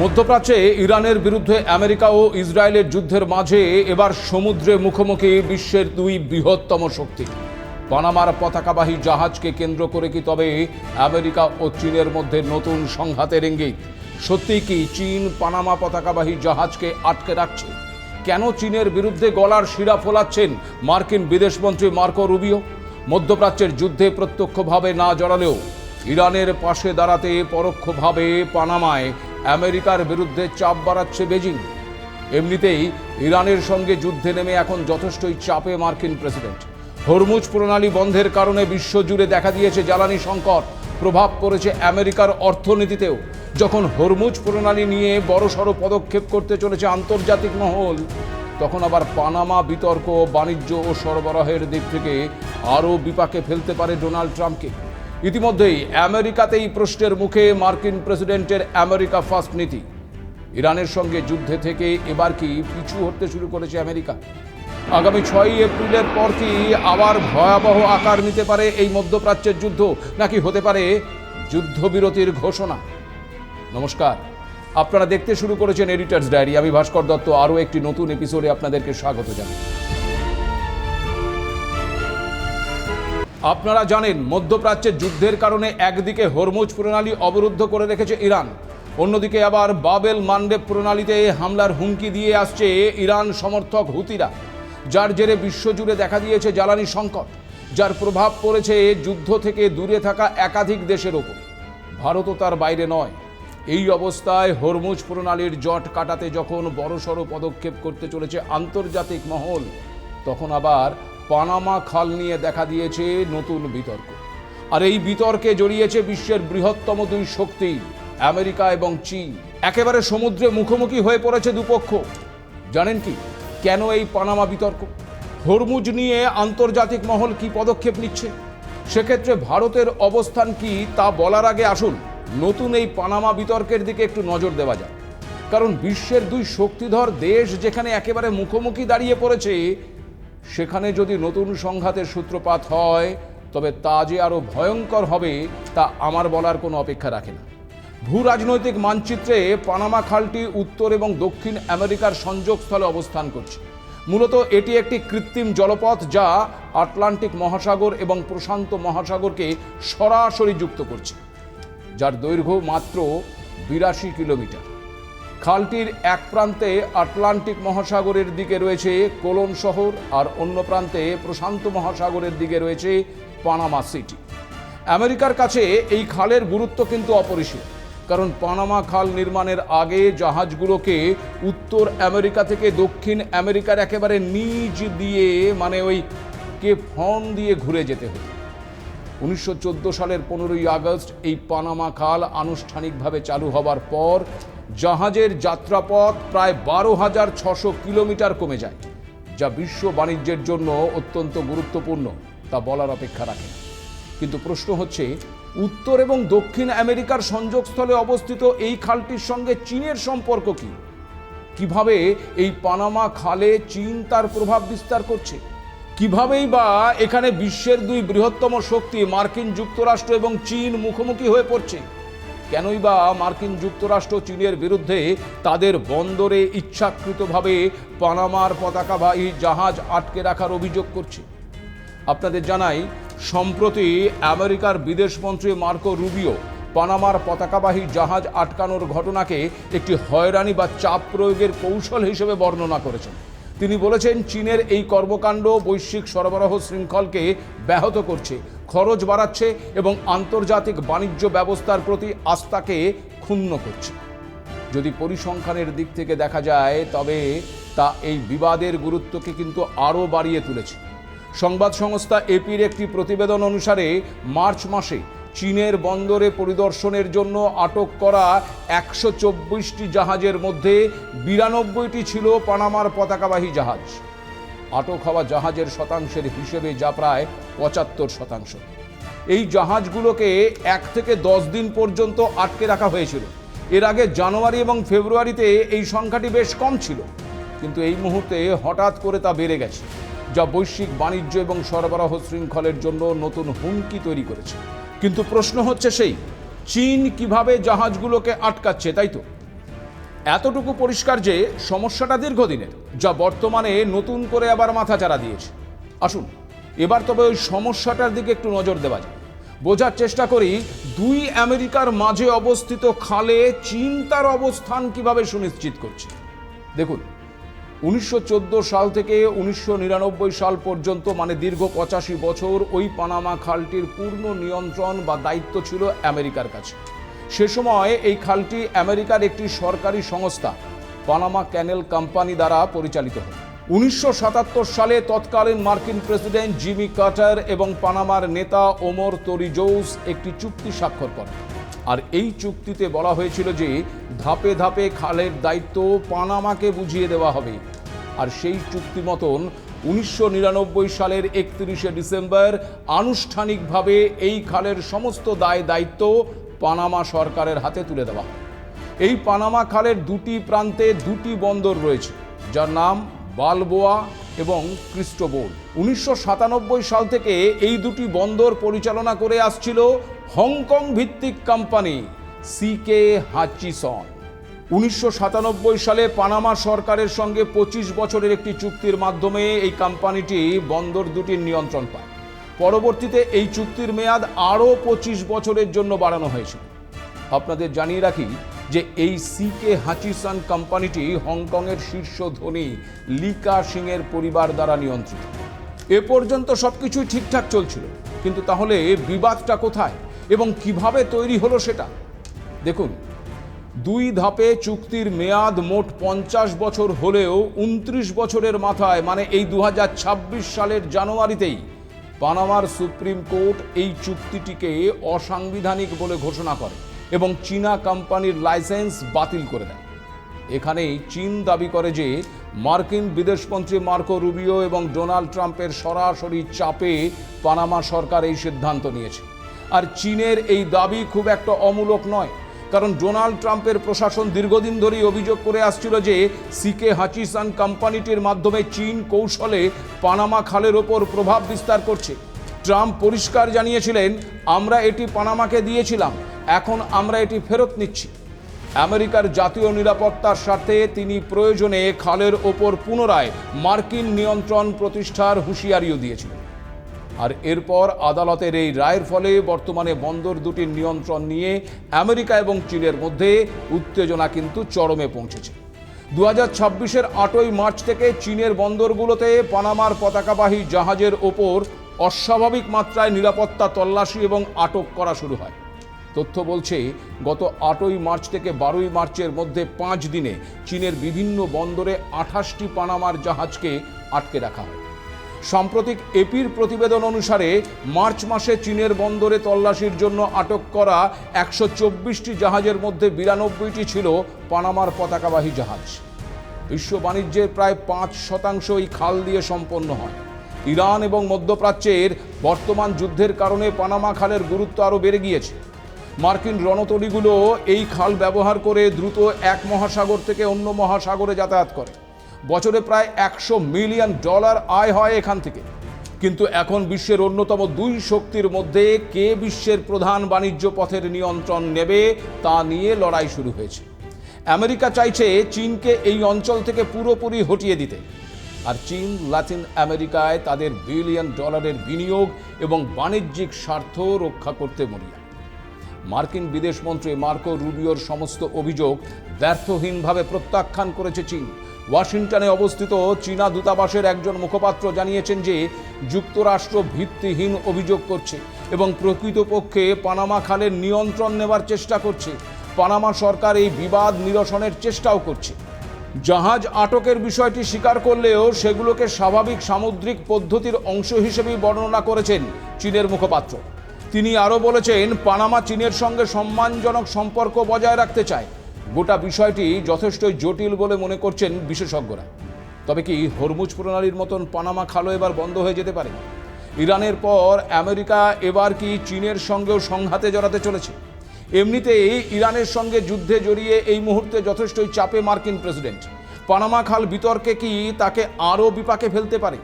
মধ্যপ্রাচ্যে ইরানের বিরুদ্ধে আমেরিকা ও ইসরায়েলের যুদ্ধের মাঝে এবার সমুদ্রে মুখোমুখি বিশ্বের দুই বৃহত্তম শক্তি। পানামার পতাকাবাহী জাহাজকে কেন্দ্র করে কি তবে আমেরিকা ও চীনের মধ্যে নতুন সংঘাতের ইঙ্গিত? সত্যিই কি চীন পানামা পতাকাবাহী জাহাজকে আটকে রাখছে? কেন চীনের বিরুদ্ধে গলার শিরা ফোলাচ্ছেন মার্কিন বিদেশমন্ত্রী মার্কো রুবিও? মধ্যপ্রাচ্যের যুদ্ধে প্রত্যক্ষভাবে না জড়ালেও ইরানের পাশে দাঁড়াতে পরোক্ষভাবে পানামায় আমেরিকার বিরুদ্ধে চাপ বাড়াচ্ছে বেজিং। এমনিতেই ইরানের সঙ্গে যুদ্ধে নেমে এখন যথেষ্টই চাপে মার্কিন প্রেসিডেন্ট। হরমুজ প্রণালী বন্ধের কারণে বিশ্বজুড়ে দেখা দিয়েছে জ্বালানি সংকট, প্রভাব পড়েছে আমেরিকার অর্থনীতিতেও। যখন হরমুজ প্রণালী নিয়ে বড়সড় পদক্ষেপ করতে চলেছে আন্তর্জাতিক মহল, তখন আবার পানামা বিতর্ক বাণিজ্য ও সরবরাহের দিক থেকে আরও বিপাকে ফেলতে পারে ডোনাল্ড ট্রাম্পকে। ইতিমধ্যেই আমেরিকাতেই প্রশ্নের মুখে মার্কিন প্রেসিডেন্টের আমেরিকা ফার্স্ট নীতি। ইরানের সঙ্গে যুদ্ধে থেকে এবার কি পিছু হটতে শুরু করেছে আমেরিকা? আগামী 6 এপ্রিলের পর কি আবার ভয়াবহ আকার নিতে পারে এই মধ্যপ্রাচ্যের যুদ্ধ, নাকি হতে পারে যুদ্ধবিরতির ঘোষণা? নমস্কার, আপনারা দেখতে শুরু করেছেন এডিটরস ডায়েরি। আমি ভাস্কর দত্ত আরও একটি নতুন এপিসোডে আপনাদেরকে স্বাগত জানাই। আপনারা জানেন, মধ্যপ্রাচ্যের যুদ্ধের কারণে একদিকে হরমুজ প্রণালী অবরুদ্ধ করে রেখেছে ইরান, অন্যদিকে আবার বাবেল মান্ডেব প্রণালীতে হামলার হুমকি দিয়ে আসছে ইরান সমর্থক হুতিরা, যার জেরে বিশ্বজুড়ে দেখা দিয়েছে জ্বালানি সংকট, যার প্রভাব পড়েছে যুদ্ধ থেকে দূরে থাকা একাধিক দেশের ওপর। ভারতও তার বাইরে নয়। এই অবস্থায় হরমুজ প্রণালীর জট কাটাতে যখন বড়সড় পদক্ষেপ করতে চলেছে আন্তর্জাতিক মহল, তখন আবার পানামা খাল নিয়ে দেখা দিয়েছে নতুন বিতর্ক। আর এই বিতর্কে জড়িয়েছে বিশ্বের বৃহত্তম দুই শক্তি, আমেরিকা এবং চীন। একেবারে সমুদ্রে মুখোমুখি হয়ে পড়েছে দুপক্ষ। জানেন কি কেন এই পানামা বিতর্ক? হরমুজ নিয়ে আন্তর্জাতিক মহল কি পদক্ষেপ নিচ্ছে? সেক্ষেত্রে ভারতের অবস্থান কি তা বলার আগে আসুন নতুন এই পানামা বিতর্কের দিকে একটু নজর দেওয়া যায়। কারণ বিশ্বের দুই শক্তিধর দেশ যেখানে একেবারে মুখোমুখি দাঁড়িয়ে পড়েছে, সেখানে যদি নতুন সংঘাতের সূত্রপাত হয় তবে তা যে আরও ভয়ঙ্কর হবে তা আমার বলার কোনো অপেক্ষা রাখে না। ভূ রাজনৈতিক মানচিত্রে পানামা খালটি উত্তর এবং দক্ষিণ আমেরিকার সংযোগস্থলে অবস্থান করছে। মূলত এটি একটি কৃত্রিম জলপথ যা আটলান্টিক মহাসাগর এবং প্রশান্ত মহাসাগরকে সরাসরি যুক্ত করছে, যার দৈর্ঘ্য মাত্র 82 কিলোমিটার। খালটির এক প্রান্তে আটলান্টিক মহাসাগরের দিকে রয়েছে কোলন শহর, আর অন্য প্রান্তে প্রশান্ত মহাসাগরের দিকে রয়েছে পানামা সিটি। আমেরিকার কাছে এই খালের গুরুত্ব কিন্তু অপরিসীম, কারণ পানামা খাল নির্মাণের আগে জাহাজগুলোকে উত্তর আমেরিকা থেকে দক্ষিণ আমেরিকার একেবারে নিচ দিয়ে, মানে ওই কেপ হর্ন দিয়ে ঘুরে যেতে হতো। 1914 সালের 15ই আগস্ট এই পানামা খাল আনুষ্ঠানিকভাবে চালু হবার পর জাহাজের যাত্রাপথ প্রায় 12,600 কিলোমিটার কমে যায়, যা বিশ্ব বাণিজ্যের জন্য অত্যন্ত গুরুত্বপূর্ণ তা বলার অপেক্ষা রাখে না। কিন্তু প্রশ্ন হচ্ছে, উত্তর এবং দক্ষিণ আমেরিকার সংযোগস্থলে অবস্থিত এই খালটির সঙ্গে চীনের সম্পর্ক কি? কিভাবে এই পানামা খালে চীন তার প্রভাব বিস্তার করছে? কিভাবেই বা এখানে বিশ্বের দুই বৃহত্তম শক্তি মার্কিন যুক্তরাষ্ট্র এবং চীন মুখোমুখি হয়ে পড়ছে? কেনই বা মার্কিন যুক্তরাষ্ট্র চীনের বিরুদ্ধে তাদের বন্দরে ইচ্ছাকৃতভাবে পানামার পতাকাবাহী জাহাজ আটকে রাখার অভিযোগ করছে? আপনাদের জানাই, সম্প্রতি আমেরিকার বিদেশমন্ত্রী মার্কো রুবিও পানামার পতাকাবাহী জাহাজ আটকানোর ঘটনাকে একটি হয়রানি বা চাপ প্রয়োগের কৌশল হিসেবে বর্ণনা করেছেন। তিনি বলেছেন, চীনের এই কর্মকাণ্ড বৈশ্বিক সরবরাহ শৃঙ্খলকে ব্যাহত করছে, খরচ বাড়াচ্ছে এবং আন্তর্জাতিক বাণিজ্য ব্যবস্থার প্রতি আস্থাকে ক্ষুণ্ণ করছে। যদি পরিসংখ্যানের দিক থেকে দেখা যায় তবে তা এই বিবাদের গুরুত্বকে কিন্তু আরও বাড়িয়ে তুলেছে। সংবাদ সংস্থা এপির একটি প্রতিবেদন অনুসারে মার্চ মাসে চীনের বন্দরে পরিদর্শনের জন্য আটক করা 124টি জাহাজের মধ্যে 92টি ছিল পানামার পতাকাবাহী জাহাজ। আটক হওয়া জাহাজের শতাংশের হিসেবে যা প্রায় 75%। এই জাহাজগুলোকে 1 থেকে 10 দিন পর্যন্ত আটকে রাখা হয়েছিল। এর আগে জানুয়ারি এবং ফেব্রুয়ারিতে এই সংখ্যাটি বেশ কম ছিল, কিন্তু এই মুহূর্তে হঠাৎ করে তা বেড়ে গেছে, যা বৈশ্বিক বাণিজ্য এবং সরবরাহ শৃঙ্খলের জন্য নতুন হুমকি তৈরি করেছে। কিন্তু প্রশ্ন হচ্ছে সেই, চীন কিভাবে জাহাজগুলোকে আটকাচ্ছে, তাই তো? এতটুকু পরিষ্কার যে সমস্যাটা দীর্ঘদিনের, যা বর্তমানে নতুন করে আবার মাথাচাড়া দিয়েছে। আসুন এবার তবে ওই সমস্যাটার দিকে একটু নজর দেওয়া যায়, বোঝার চেষ্টা করি দুই আমেরিকার মাঝে অবস্থিত খালে চীন তার অবস্থান কিভাবে সুনিশ্চিত করছে। দেখুন, 1914 সাল থেকে 1999 সাল পর্যন্ত, মানে দীর্ঘ 85 বছর ওই পানামা খালটির পূর্ণ নিয়ন্ত্রণ বা দায়িত্ব ছিল আমেরিকার কাছে। সে সময় এই খালটি আমেরিকার একটি সরকারি সংস্থা পানামা ক্যানেল কোম্পানি দ্বারা পরিচালিত হয়। 1977 সালে তৎকালীন মার্কিন প্রেসিডেন্ট জিমি কার্টার এবং পানামার নেতা ওমর তোরিজোস একটি চুক্তি স্বাক্ষর করেন। আর এই চুক্তিতে বলা হয়েছিল যে ধাপে ধাপে খালের দায়িত্ব পানামাকে বুঝিয়ে দেওয়া হবে। আর সেই চুক্তি মতন 1999 সালের 31শে ডিসেম্বর আনুষ্ঠানিকভাবে এই খালের সমস্ত দায় দায়িত্ব পানামা সরকারের হাতে তুলে দেওয়া হয়। এই পানামা খালের দুটি প্রান্তে দুটি বন্দর রয়েছে, যার নাম বালবোয়া এবং ক্রিস্টোবোল। 1997 সাল থেকে এই দুটি বন্দর পরিচালনা করে আসছিল হংকং ভিত্তিক কোম্পানি সিকে হাচিসন। 1997 সালে পানামা সরকারের সঙ্গে 25 বছরের একটি চুক্তির মাধ্যমে এই কোম্পানিটি বন্দর দুটির নিয়ন্ত্রণ পায়। পরবর্তীতে এই চুক্তির মেয়াদ আরও 25 বছরের জন্য বাড়ানো হয়েছিল। আপনাদের জানিয়ে রাখি যে এই সিকে হাচিসন কোম্পানিটি হংকংয়ের শীর্ষ ধনী লি কা সিংয়ের পরিবার দ্বারা নিয়ন্ত্রিত। এ পর্যন্ত সবকিছুই ঠিকঠাক চলছিল, কিন্তু তাহলে বিবাদটা কোথায় এবং কিভাবে তৈরি হলো সেটা দেখুন। দুই ধাপে চুক্তির মেয়াদ মোট 50 বছর হলেও 29 বছরের মাথায়, মানে এই 2026 সালের জানুয়ারিতেই পানামার সুপ্রিম কোর্ট এই চুক্তিটিকে অসাংবিধানিক বলে ঘোষণা করে এবং চীনা কোম্পানির লাইসেন্স বাতিল করে দেয়। এখানেই চীন দাবি করে যে মার্কিন বিদেশমন্ত্রী মার্কো রুবিও এবং ডোনাল্ড ট্রাম্পের সরাসরি চাপে পানামা সরকার এই সিদ্ধান্ত নিয়েছে। আর চীনের এই দাবি খুব একটা অমূলক নয়, কারণ ডোনাল্ড ট্রাম্পের প্রশাসন দীর্ঘদিন ধরেই অভিযোগ করে আসছিল যে সিকে হাচিসন কোম্পানিটির মাধ্যমে চীন কৌশলে পানামা খালের ওপর প্রভাব বিস্তার করছে। ট্রাম্প পরিষ্কার জানিয়েছিলেন, আমরা এটি পানামাকে দিয়েছিলাম, এখন আমরা এটি ফেরত নিচ্ছি। আমেরিকার জাতীয় নিরাপত্তার স্বার্থে তিনি প্রয়োজনে খালের ওপর পুনরায় মার্কিন নিয়ন্ত্রণ প্রতিষ্ঠার হুঁশিয়ারিও দিয়েছিলেন। আর এরপর আদালতের এই রায়ের ফলে বর্তমানে বন্দর দুটির নিয়ন্ত্রণ নিয়ে আমেরিকা এবং চীনের মধ্যে উত্তেজনা কিন্তু চরমে পৌঁছেছে। 2026-এর 8ই মার্চ থেকে চীনের বন্দরগুলোতে পানামার পতাকাবাহী জাহাজের ওপর অস্বাভাবিক মাত্রায় নিরাপত্তা তল্লাশি এবং আটক করা শুরু হয়। তথ্য বলছে, গত 8ই মার্চ থেকে 12ই মার্চের মধ্যে 5 দিনে চীনের বিভিন্ন বন্দরে 28টি পানামার জাহাজকে আটকে রাখা হয়। সাম্প্রতিক এপির প্রতিবেদন অনুসারে মার্চ মাসে চীনের বন্দরে তল্লাশির জন্য আটক করা 124টি জাহাজের মধ্যে 92টি ছিল পানামার পতাকাবাহী জাহাজ। বিশ্ব বাণিজ্যের প্রায় 5% এই খাল দিয়ে সম্পন্ন হয়। ইরান এবং মধ্যপ্রাচ্যের বর্তমান যুদ্ধের কারণে পানামা খালের গুরুত্ব আরও বেড়ে গিয়েছে। মার্কিন রণতরীগুলো এই খাল ব্যবহার করে দ্রুত এক মহাসাগর থেকে অন্য মহাসাগরে যাতায়াত করে। বছরে প্রায় $100 মিলিয়ন আয় হয় এখান থেকে। কিন্তু এখন বিশ্বের অন্যতম দুই শক্তির মধ্যে কে বিশ্বের প্রধান বাণিজ্য পথের নিয়ন্ত্রণ নেবে তা নিয়ে লড়াই শুরু হয়েছে। আমেরিকা চাইছে চীনকে এই অঞ্চল থেকে পুরোপুরি হটিয়ে দিতে, আর চীন লাতিন আমেরিকায় তাদের $1 বিলিয়ন বিনিয়োগ এবং বাণিজ্যিক স্বার্থ রক্ষা করতে মরিয়া। মার্কিন বিদেশমন্ত্রী মার্কো রুবিওর সমস্ত অভিযোগ ব্যর্থহীনভাবে প্রত্যাখ্যান করেছে চীন। ওয়াশিংটনে অবস্থিত চীনা দূতাবাসের একজন মুখপাত্র জানিয়েছেন যে যুক্তরাষ্ট্র ভিত্তিহীন অভিযোগ করছে এবং প্রকৃতপক্ষে পানামা খালের নিয়ন্ত্রণ নেওয়ার চেষ্টা করছে। পানামা সরকার এই বিবাদ নিরসনের চেষ্টাও করছে। জাহাজ আটকের বিষয়টি স্বীকার করলেও সেগুলোকে স্বাভাবিক সামুদ্রিক পদ্ধতির অংশ হিসেবেই বর্ণনা করেছেন চীনের মুখপাত্র। তিনি আরও বলেছেন, পানামা চীনের সঙ্গে সম্মানজনক সম্পর্ক বজায় রাখতে চায়। গোটা বিষয়টি যথেষ্ট জটিল বলে মনে করছেন বিশেষজ্ঞরা। তবে কি হরমুজ প্রণালীর মতন পানামা খালও এবার বন্ধ হয়ে যেতে পারে? ইরানের পর আমেরিকা এবার কি চীনের সঙ্গেও সংঘাতে জড়াতে চলেছে? এমনিতেই ইরানের সঙ্গে যুদ্ধে জড়িয়ে এই মুহূর্তে যথেষ্টই চাপে মার্কিন প্রেসিডেন্ট। পানামা খাল বিতর্কে কি তাকে আরও বিপাকে ফেলতে পারে?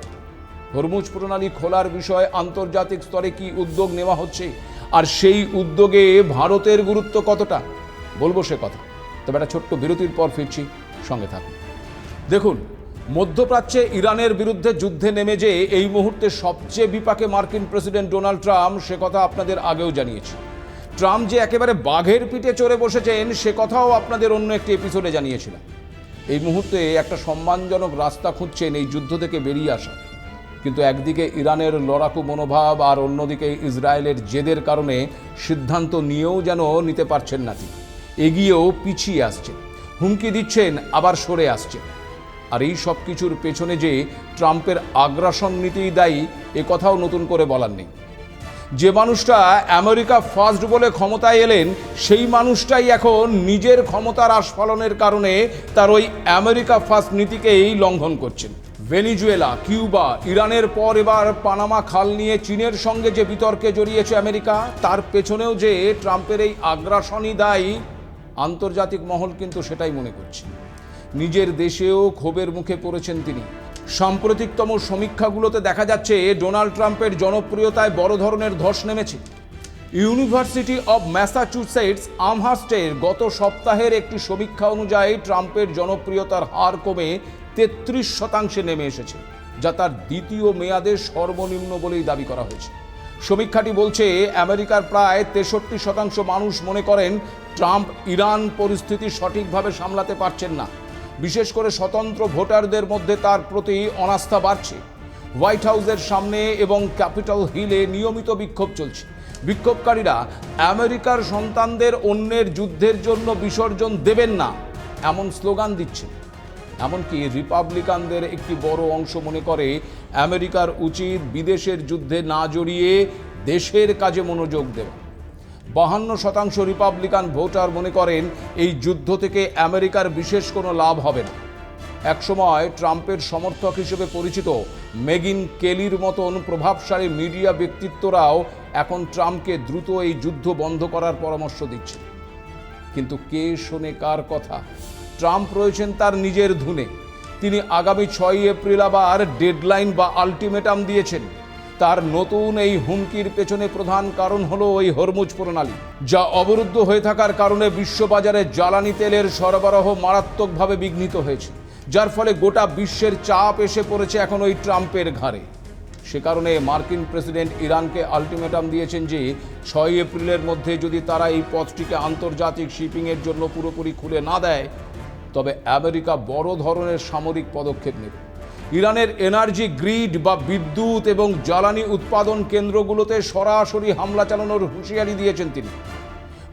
হরমুজ প্রণালী খোলার বিষয়ে আন্তর্জাতিক স্তরে কি উদ্যোগ নেওয়া হচ্ছে, আর সেই উদ্যোগে ভারতের গুরুত্ব কতটা? বলবো সে কথা তবে একটা ছোট্ট বিরতির পর ফিরছি, সঙ্গে থাকুন। দেখুন, মধ্যপ্রাচ্যে ইরানের বিরুদ্ধে যুদ্ধে নেমে যে এই মুহূর্তে সবচেয়ে বিপাকে মার্কিন প্রেসিডেন্ট ডোনাল্ড ট্রাম্প, সে কথা আপনাদের আগেও জানিয়েছি। ট্রাম্প যে একেবারে বাঘের পিঠে চড়ে বসেছেন সে কথাও আপনাদের অন্য একটি এপিসোডে জানিয়েছিলাম। এই মুহূর্তে একটা সম্মানজনক রাস্তা খুঁজছেন এই যুদ্ধ থেকে বেরিয়ে আসা, কিন্তু একদিকে ইরানের লড়াকু মনোভাব আর অন্যদিকে ইসরায়েলের জেদের কারণে সিদ্ধান্ত নিয়েও যেন নিতে পারছেন না তিনি। এগিয়েও পিছিয়ে আসছেন, হুমকি দিচ্ছেন আবার সরে আসছেন। আর এই সব কিছুর পেছনে যে ট্রাম্পের আগ্রাসন নীতিই দায়ী, এ কথাও নতুন করে বলার নেই। যে মানুষটা আমেরিকা ফার্স্ট বলে ক্ষমতায় এলেন, সেই মানুষটাই এখন নিজের ক্ষমতার আস্ফালনের কারণে তার ওই আমেরিকা ফার্স্ট নীতিকেই লঙ্ঘন করছেন। ভেনিজুয়েলা, কিউবা, ইরানের পর এবার পানামা খাল নিয়ে চীনের সঙ্গে যে বিতর্কে জড়িয়েছে আমেরিকা, তার পেছনেও যে ট্রাম্পের এই আগ্রাসনই দায়ী, আন্তর্জাতিক মহল কিন্তু সেটাই মনে করছে। নিজের দেশেও ক্ষোভের মুখে পড়েছেন তিনি। সাম্প্রতিকতম সমীক্ষাগুলোতে দেখা যাচ্ছে ডোনাল্ড ট্রাম্পের জনপ্রিয়তায় বড় ধরনের ধস নেমেছে। ইউনিভার্সিটি অব ম্যাসাচুসেটস আমহার্স্টের গত সপ্তাহের একটি সমীক্ষা অনুযায়ী ট্রাম্পের জনপ্রিয়তার হার কমে 33% নেমে এসেছে, যা তার দ্বিতীয় মেয়াদে সর্বনিম্ন বলেই দাবি করা হয়েছে। সমীক্ষাটি বলছে আমেরিকার প্রায় 63% মানুষ মনে করেন ট্রাম্প ইরান পরিস্থিতি সঠিকভাবে সামলাতে পারছেন না। বিশেষ করে স্বতন্ত্র ভোটারদের মধ্যে তার প্রতি অনাস্থা বাড়ছে। হোয়াইট হাউসের সামনে এবং ক্যাপিটল হিলে নিয়মিত বিক্ষোভ চলছে। বিক্ষোভকারীরা আমেরিকার সন্তানদের অন্যের যুদ্ধের জন্য বিসর্জন দেবেন না এমন স্লোগান দিচ্ছে। এমনকি রিপাবলিকানদের একটি বড় অংশ মনে করে আমেরিকার উচিত বিদেশের যুদ্ধে না জড়িয়ে দেশের কাজে মনোযোগ দেওয়া। 52% রিপাবলিকান ভোটার মনে করেন এই যুদ্ধ থেকে আমেরিকার বিশেষ কোনো লাভ হবে না। একসময় ট্রাম্পের সমর্থক হিসেবে পরিচিত মেগিন কেলির মতন প্রভাবশালী মিডিয়া ব্যক্তিত্বরাও এখন ট্রাম্পকে দ্রুত এই যুদ্ধ বন্ধ করার পরামর্শ দিচ্ছে। কিন্তু কে শোনে কার কথা? ট্রাম্প রয়েছেন তার নিজের ধুনে। তিনি আগামী 6 এপ্রিল আবার ডেডলাইন বা আলটিমেটাম দিয়েছেন। তার নতুন এই হুমকির পেছনে প্রধান কারণ হলো ওই হরমুজ প্রণালী, যা অবরুদ্ধ হয়ে থাকার কারণে বিশ্ববাজারে জ্বালানি তেলের সরবরাহ মারাত্মকভাবে বিঘ্নিত হয়েছে, যার ফলে গোটা বিশ্বের চাপ এসে পড়েছে এখন ওই ট্রাম্পের ঘাড়ে। সে কারণে মার্কিন প্রেসিডেন্ট ইরানকে আলটিমেটাম দিয়েছেন যে 6 এপ্রিলের মধ্যে যদি তারা এই পথটিকে আন্তর্জাতিক শিপিংয়ের জন্য পুরোপুরি খুলে না দেয়, তবে আমেরিকা বড় ধরনের সামরিক পদক্ষেপ নেবে। ইরানের এনার্জি গ্রিড বা বিদ্যুৎ এবং জ্বালানি উৎপাদন কেন্দ্রগুলোতে সরাসরি হামলা চালানোর হুঁশিয়ারি দিয়েছেন তিনি।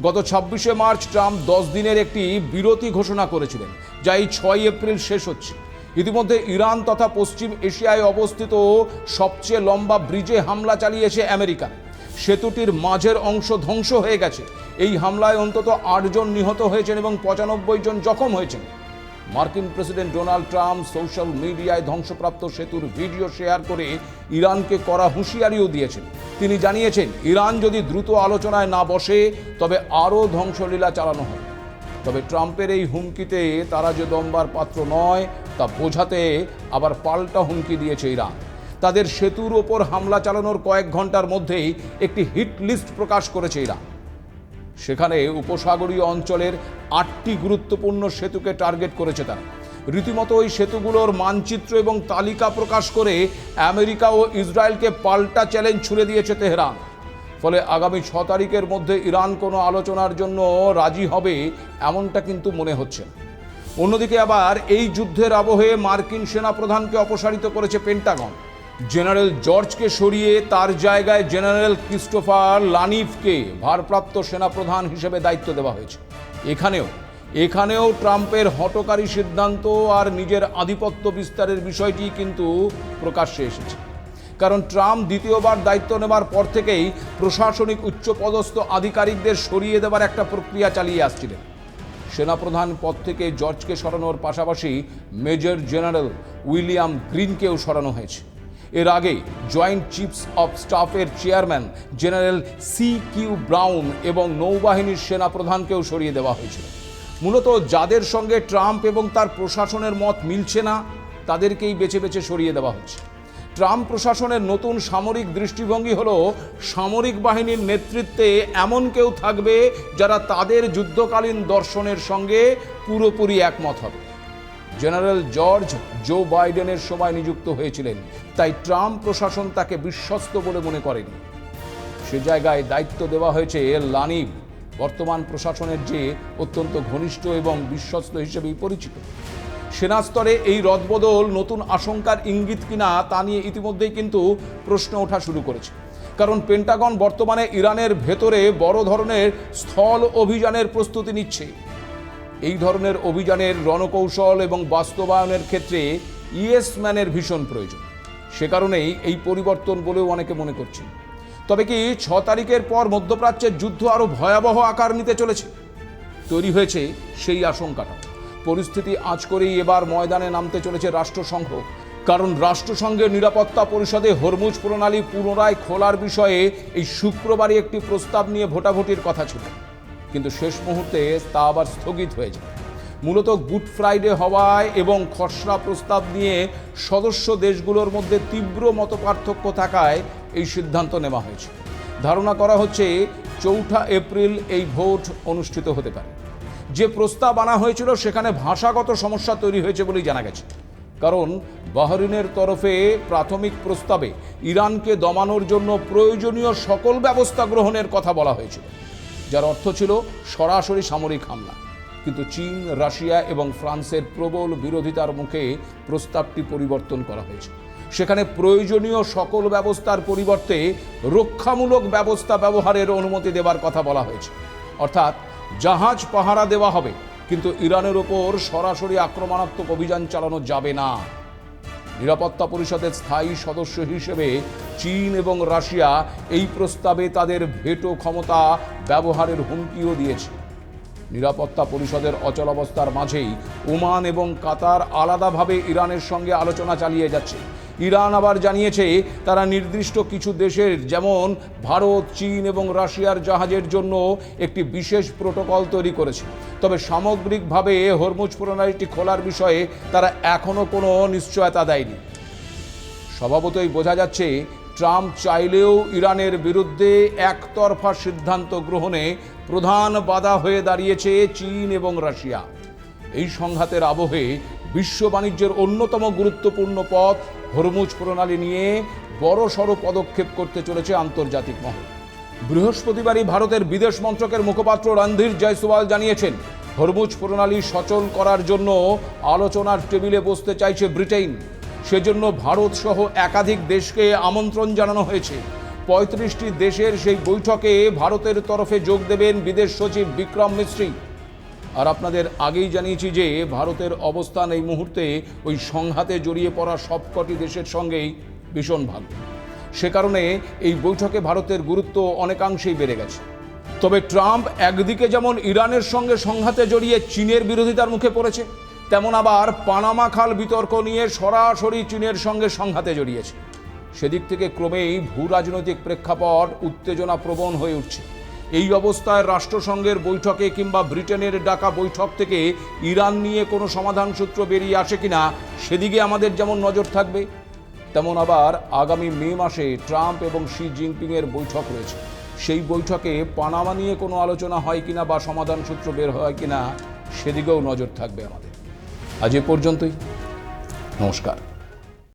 গত 26শে মার্চ ট্রাম্প 10 দিনের একটি বিরতি ঘোষণা করেছিলেন, যা এই 6 এপ্রিল শেষ হচ্ছে। ইতিমধ্যে ইরান তথা পশ্চিম এশিয়ায় অবস্থিত সবচেয়ে লম্বা ব্রিজে হামলা চালিয়েছে আমেরিকা। সেতুটির মাঝের অংশ ধ্বংস হয়ে গেছে। এই হামলায় অন্তত 8 জন নিহত হয়েছেন এবং 95 জন জখম হয়েছেন। মার্কিন প্রেসিডেন্ট ডোনাল্ড ট্রাম্প সোশ্যাল মিডিয়ায় ধ্বংসপ্রাপ্ত সেতুর ভিডিও শেয়ার করে ইরানকে কড়া হুঁশিয়ারিও দিয়েছেন। তিনি জানিয়েছেন, ইরান যদি দ্রুত আলোচনায় না বসে তবে আরও ধ্বংসলীলা চালানো হবে। তবে ট্রাম্পের এই হুমকিতে তারা যে দমবার পাত্র নয় তা বোঝাতে আবার পাল্টা হুমকি দিয়েছে ইরান। তাদের সেতুর ওপর হামলা চালানোর কয়েক ঘন্টার মধ্যেই একটি হিট লিস্ট প্রকাশ করেছে ইরান। সেখানে উপসাগরীয় অঞ্চলের 8টি গুরুত্বপূর্ণ সেতুকে টার্গেট করেছে তারা। রীতিমতো ওই সেতুগুলোর মানচিত্র এবং তালিকা প্রকাশ করে আমেরিকা ও ইসরায়েলকে পাল্টা চ্যালেঞ্জ ছুড়ে দিয়েছে তেহরান। ফলে আগামী 6 তারিখের মধ্যে ইরান কোনো আলোচনার জন্য রাজি হবে এমনটা কিন্তু মনে হচ্ছে না। অন্যদিকে আবার এই যুদ্ধের আবহে মার্কিন সেনাপ্রধানকে অপসারিত করেছে পেন্টাগন। জেনারেল জর্জকে সরিয়ে তার জায়গায় জেনারেল ক্রিস্টোফার লানিফকে ভারপ্রাপ্ত সেনাপ্রধান হিসেবে দায়িত্ব দেওয়া হয়েছে। এখানেও ট্রাম্পের হঠকারী সিদ্ধান্ত আর নিজের আধিপত্য বিস্তারের বিষয়টি কিন্তু প্রকাশ্যে এসেছে। কারণ ট্রাম্প দ্বিতীয়বার দায়িত্ব নেবার পর থেকেই প্রশাসনিক উচ্চপদস্থ আধিকারিকদের সরিয়ে দেওয়ার একটা প্রক্রিয়া চালিয়ে আসছিলেন। সেনাপ্রধান পদ থেকে জর্জকে সরানোর পাশাপাশি মেজর জেনারেল উইলিয়াম গ্রিনকেও সরানো হয়েছে। এর আগে জয়েন্ট চিফস অব স্টাফের চেয়ারম্যান জেনারেল CQ ব্রাউন এবং নৌবাহিনীর সেনাপ্রধানকেও সরিয়ে দেওয়া হয়েছিল। মূলত যাদের সঙ্গে ট্রাম্প এবং তার প্রশাসনের মত মিলছে না তাদেরকেই বেছে বেছে সরিয়ে দেওয়া হচ্ছে। ট্রাম্প প্রশাসনের নতুন সামরিক দৃষ্টিভঙ্গি হলো সামরিক বাহিনীর নেতৃত্বে এমন কেউ থাকবে যারা তাদের যুদ্ধকালীন দর্শনের সঙ্গে পুরোপুরি একমত হবে। জেনারেল জর্জ জো বাইডেনের সময় নিযুক্ত হয়েছিলেন, তাই ট্রাম্প প্রশাসন তাকে বিশ্বস্ত বলে মনে করেনি। সে জায়গায় দায়িত্ব দেওয়া হয়েছে লানিভ, বর্তমান প্রশাসনের যে অত্যন্ত ঘনিষ্ঠ এবং বিশ্বস্ত হিসেবেই পরিচিত। সেনা স্তরে এই রদবদল নতুন আশঙ্কার ইঙ্গিত কিনা তা নিয়ে ইতিমধ্যেই কিন্তু প্রশ্ন ওঠা শুরু করেছে। কারণ পেন্টাগন বর্তমানে ইরানের ভেতরে বড় ধরনের স্থল অভিযানের প্রস্তুতি নিচ্ছে। এই ধরনের অভিযানের রণকৌশল এবং বাস্তবায়নের ক্ষেত্রে ইয়েসম্যানের ভীষণ প্রয়োজন। সে কারণেই এই পরিবর্তন বলেও অনেকে মনে করছেন। তবে কি 6 তারিখের পর মধ্যপ্রাচ্যের যুদ্ধ আরও ভয়াবহ আকার নিতে চলেছে? তৈরি হয়েছে সেই আশঙ্কাটা। পরিস্থিতি আঁচ করেই এবার ময়দানে নামতে চলেছে রাষ্ট্রসংঘ। কারণ রাষ্ট্রসংঘের নিরাপত্তা পরিষদে হরমুজ প্রণালী পুনরায় খোলার বিষয়ে এই শুক্রবারই একটি প্রস্তাব নিয়ে ভোটাভুটির কথা ছিল, কিন্তু শেষ মুহূর্তে তা আবার স্থগিত হয়ে যায়। মূলত গুড ফ্রাইডে হওয়ায় এবং খসড়া প্রস্তাব নিয়ে সদস্য দেশগুলোর মধ্যে তীব্র মতপার্থক্য থাকায় এই সিদ্ধান্ত নেওয়া হয়েছে। ধারণা করা হচ্ছে 4 এপ্রিল এই ভোট অনুষ্ঠিত হতে পারে। যে প্রস্তাব আনা হয়েছিল সেখানে ভাষাগত সমস্যা তৈরি হয়েছে বলেই জানা গেছে। কারণ বাহরিনের তরফে প্রাথমিক প্রস্তাবে ইরানকে দমানোর জন্য প্রয়োজনীয় সকল ব্যবস্থা গ্রহণের কথা বলা হয়েছিল, যার অর্থ ছিল সরাসরি সামরিক হামলা। কিন্তু চীন, রাশিয়া এবং ফ্রান্সের প্রবল বিরোধিতার মুখে প্রস্তাবটি পরিবর্তন করা হয়েছে। সেখানে প্রয়োজনীয় সকল ব্যবস্থার পরিবর্তে রক্ষামূলক ব্যবস্থা ব্যবহারের অনুমতি দেওয়ার কথা বলা হয়েছে। অর্থাৎ জাহাজ পাহারা দেওয়া হবে, কিন্তু ইরানের ওপর সরাসরি আক্রমণাত্মক অভিযান চালানো যাবে না। নিরাপত্তা পরিষদের স্থায়ী সদস্য হিসেবে চীন এবং রাশিয়া এই প্রস্তাবে তাদের ভেটো ক্ষমতা ব্যবহারের হুমকিও দিয়েছে। নিরাপত্তা পরিষদের অচলাবস্থার মাঝেই ওমান এবং কাতার আলাদাভাবে ইরানের সঙ্গে আলোচনা চালিয়ে যাচ্ছে। ইরান আবার জানিয়েছে তারা নির্দিষ্ট কিছু দেশের যেমন ভারত, চীন এবং রাশিয়ার জাহাজের জন্য একটি বিশেষ প্রোটোকল তৈরি করেছে। তবে সামগ্রিকভাবে হরমুজ প্রণালীটি খোলার বিষয়ে তারা এখনও কোনো নিশ্চয়তা দেয়নি। স্বভাবতই বোঝা যাচ্ছে ট্রাম্প চাইলেও ইরানের বিরুদ্ধে একতরফা সিদ্ধান্ত গ্রহণে প্রধান বাধা হয়ে দাঁড়িয়েছে চীন এবং রাশিয়া। এই সংঘাতের আবহে বিশ্ব বাণিজ্যের অন্যতম গুরুত্বপূর্ণ পথ হরমুজ প্রণালী নিয়ে বড়সড় পদক্ষেপ করতে চলেছে আন্তর্জাতিক মহল। বৃহস্পতিবারই ভারতের বিদেশ মন্ত্রকের মুখপাত্র রণধীর জয়সওয়াল জানিয়েছেন, হরমুজ প্রণালী সচল করার জন্য আলোচনার টেবিলে বসতে চাইছে ব্রিটেন। সেজন্য ভারত সহ একাধিক দেশকে আমন্ত্রণ জানানো হয়েছে। 35টি দেশের সেই বৈঠকে ভারতের তরফে যোগ দেবেন বিদেশ সচিব বিক্রম মিস্ত্রি। আর আপনাদের আগেই জানিয়েছি যে ভারতের অবস্থান এই মুহূর্তে ওই সংঘাতে জড়িয়ে পড়া সবকটি দেশের সঙ্গেই ভীষণ ভালো। সে কারণে এই বৈঠকে ভারতের গুরুত্ব অনেকাংশেই বেড়ে গেছে। তবে ট্রাম্প একদিকে যেমন ইরানের সঙ্গে সংঘাতে জড়িয়ে চীনের বিরোধিতার মুখে পড়েছে, তেমন আবার পানামা খাল বিতর্ক নিয়ে সরাসরি চীনের সঙ্গে সংঘাতে জড়িয়েছে। সেদিক থেকে ক্রমেই ভূ রাজনৈতিক প্রেক্ষাপট উত্তেজনাপ্রবণ হয়ে উঠছে। এই অবস্থায় রাষ্ট্রসংঘের বৈঠকে কিংবা ব্রিটেনের ডাকা বৈঠক থেকে ইরান নিয়ে কোনো সমাধান সূত্র বেরিয়ে আসে কিনা সেদিকে আমাদের যেমন নজর থাকবে, তেমন আবার আগামী মে মাসে ট্রাম্প এবং শি জিনপিংয়ের বৈঠক রয়েছে। সেই বৈঠকে পানামা নিয়ে কোনো আলোচনা হয় কিনা বা সমাধান সূত্র বের হয় কিনা সেদিকেও নজর থাকবে আমাদের। আজ এ পর্যন্তই। নমস্কার।